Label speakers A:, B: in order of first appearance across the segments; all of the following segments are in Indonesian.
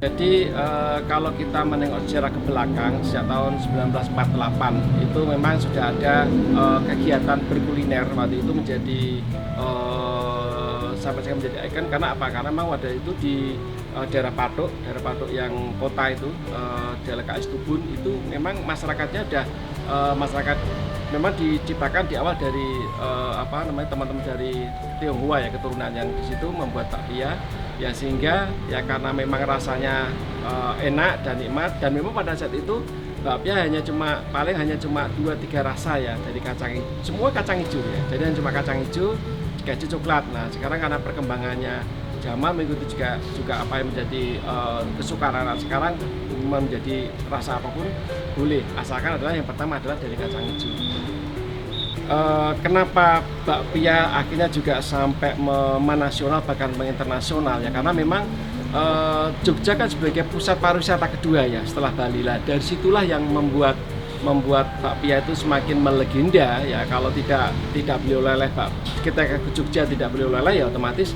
A: Jadi kalau kita menengok sejarah ke belakang sejak tahun 1948 itu memang sudah ada kegiatan berkuliner. Waktu itu menjadi sampai sekarang menjadi ikon karena apa? Karena memang waktu itu di daerah Patok yang kota itu daerah KS Tubun itu memang masyarakatnya udah masyarakat memang diciptakan di awal dari teman-teman dari Tionghoa ya, keturunan yang di situ membuat bakpia ya, sehingga ya karena memang rasanya enak dan nikmat, dan memang pada saat itu bakpia hanya cuma 2-3 rasa ya, dari semua kacang hijau ya, jadi hanya cuma kacang hijau, keju, coklat. Nah sekarang karena perkembangannya zaman mengikuti juga apa yang menjadi kesukaan anak sekarang, menjadi rasa apapun boleh, asalkan adalah yang pertama adalah dari kacang hijau. Kenapa bakpia akhirnya juga sampai menasional bahkan menginternasional ya, karena memang Jogja kan sebagai pusat pariwisata kedua ya setelah Bali lah, dari situlah yang membuat bakpia itu semakin melegenda ya. Kalau tidak beli oleh-oleh, kita ke Jogja tidak beli oleh-oleh ya otomatis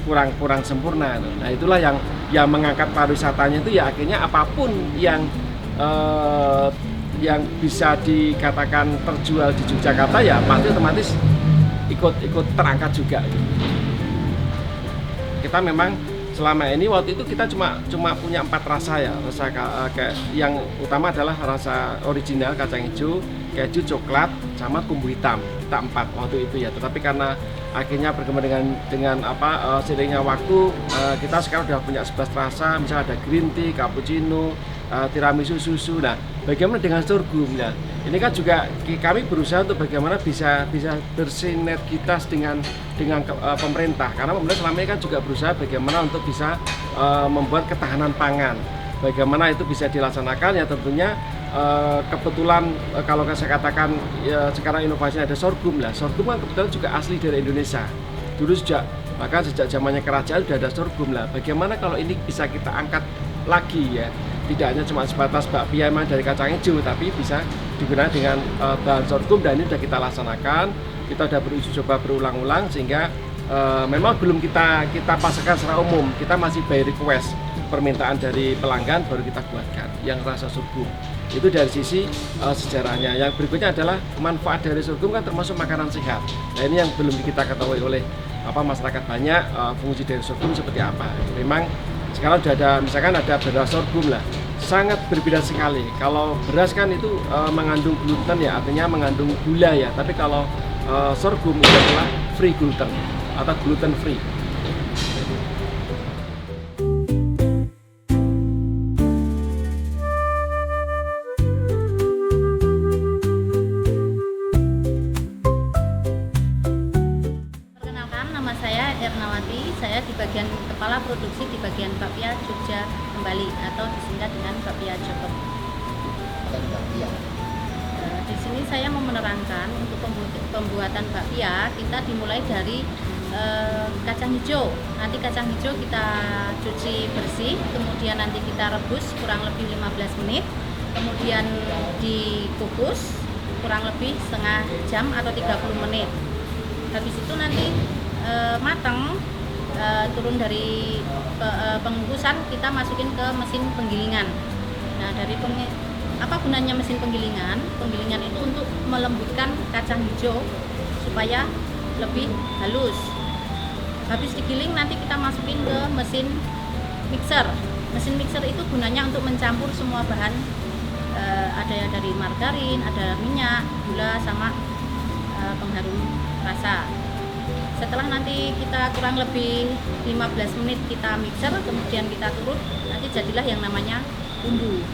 A: kurang sempurna. Nah itulah yang mengangkat pariwisatanya itu ya, akhirnya apapun yang bisa dikatakan terjual di Yogyakarta ya pasti otomatis ikut terangkat juga. Kita memang selama ini waktu itu kita cuma punya 4 rasa ya, kayak yang utama adalah rasa original kacang hijau, keju, coklat, sama kumbu hitam. Kita 4 waktu itu ya. Tetapi karena akhirnya berkembang dengan seiringnya waktu, kita sekarang sudah punya 11 rasa, misalnya ada green tea, cappuccino, tiramisu, susu. Nah, bagaimana dengan sorghum? Nah, ini kan juga kami berusaha untuk bagaimana bisa bersinergitas dengan pemerintah, karena pemerintah selama ini kan juga berusaha bagaimana untuk bisa membuat ketahanan pangan. Bagaimana itu bisa dilaksanakan ya, tentunya kebetulan kalau saya katakan ya, sekarang inovasinya ada sorghum lah. Sorghum kan kebetulan juga asli dari Indonesia. Dulu bahkan sejak zamannya kerajaan sudah ada sorghum lah. Bagaimana kalau ini bisa kita angkat lagi ya, tidak hanya cuma sebatas bakpia memang dari kacang hijau, tapi bisa digunakan dengan bahan sorghum, dan ini sudah kita laksanakan. Kita sudah beruji coba berulang-ulang, sehingga memang belum kita pasarkan secara umum. Kita masih by request, permintaan dari pelanggan baru kita buatkan yang rasa sorghum. Itu dari sisi sejarahnya. Yang berikutnya adalah manfaat dari sorghum kan termasuk makanan sehat. Nah ini yang belum kita ketahui oleh masyarakat banyak, fungsi dari sorghum seperti apa. Memang sekarang sudah ada, misalkan ada beras sorghum lah, sangat berbeda sekali. Kalau beras kan itu mengandung gluten ya, artinya mengandung gula ya. Tapi kalau sorghum itu adalah free gluten atau gluten free.
B: Perkenalkan, nama saya Ernawati. Saya di bagian kepala produksi di bagian bakpia Jogja Kembali atau disingkat dengan bakpia Jotok. Di sini saya mau menerangkan untuk pembuatan bakpia, kita dimulai dari kacang hijau. Nanti kacang hijau kita cuci bersih, kemudian nanti kita rebus kurang lebih 15 menit, kemudian dikukus kurang lebih setengah jam atau 30 menit. Habis itu nanti matang, turun dari pengukusan, kita masukin ke mesin penggilingan. Nah, dari apa gunanya mesin penggilingan? Penggilingan itu untuk melembutkan kacang hijau supaya lebih halus. Habis digiling nanti kita masukin ke mesin mixer. Mesin mixer itu gunanya untuk mencampur semua bahan, ada dari margarin, ada minyak, gula, sama pengharum rasa. Setelah nanti kita kurang lebih 15 menit kita mixer, kemudian kita turun, nanti jadilah yang namanya bumbu.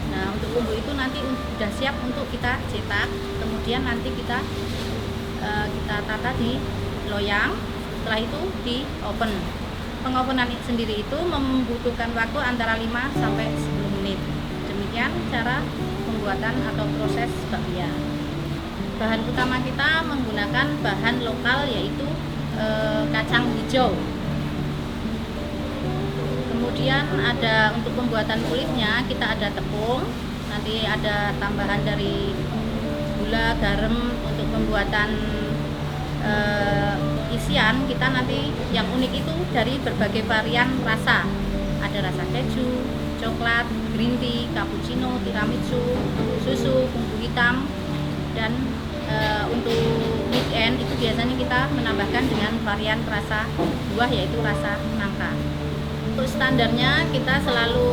B: Nah, untuk bumbu itu nanti sudah siap untuk kita cetak, kemudian nanti kita tata di loyang, setelah itu di oven. Pengovenan sendiri itu membutuhkan waktu antara 5 sampai 10 menit. Demikian cara pembuatan atau proses bakpia. Bahan utama kita menggunakan bahan lokal, yaitu kacang hijau. Kemudian ada untuk pembuatan kulitnya, kita ada tepung, nanti ada tambahan dari gula, garam. Untuk pembuatan isian kita nanti yang unik itu dari berbagai varian rasa. Ada rasa keju, coklat, green tea, cappuccino, tiramisu, susu, bumbu hitam, dan untuk weekend itu biasanya kita menambahkan dengan varian rasa buah yaitu rasa nangka. Untuk standarnya kita selalu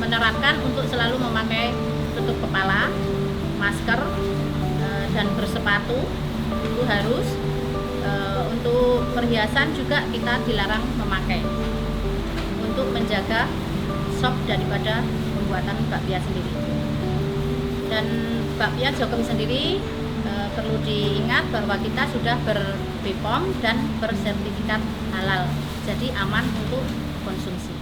B: menerapkan untuk selalu memakai tutup kepala, masker, dan bersepatu itu harus. Untuk perhiasan juga kita dilarang memakai untuk menjaga soft daripada pembuatan bakpia sendiri. Dan bakpia Jokem sendiri perlu diingat bahwa kita sudah ber-BPOM dan bersertifikat halal, jadi aman untuk konsumsi.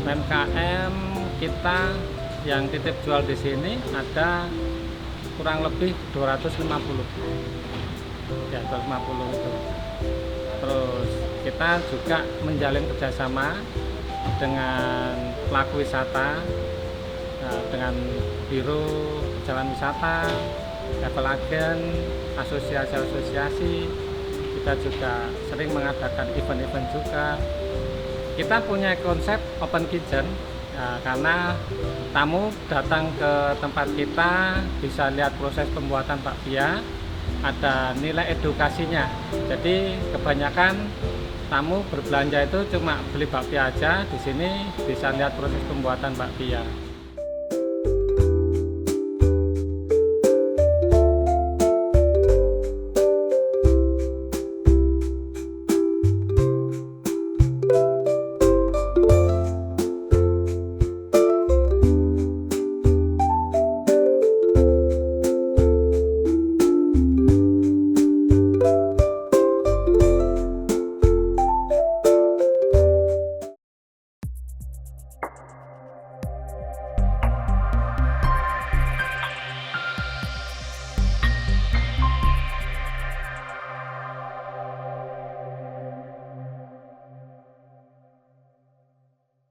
C: UMKM kita yang titip jual di sini ada kurang lebih 250 ya, 250 itu. Terus kita juga menjalin kerjasama dengan pelaku wisata, dengan Biro Jalan Wisata, travel agent, asosiasi-asosiasi. Kita juga sering mengadakan event-event juga. Kita punya konsep open kitchen karena tamu datang ke tempat kita bisa lihat proses pembuatan bakpia, ada nilai edukasinya. Jadi kebanyakan tamu berbelanja itu cuma beli bakpia aja, di sini bisa lihat proses pembuatan bakpia.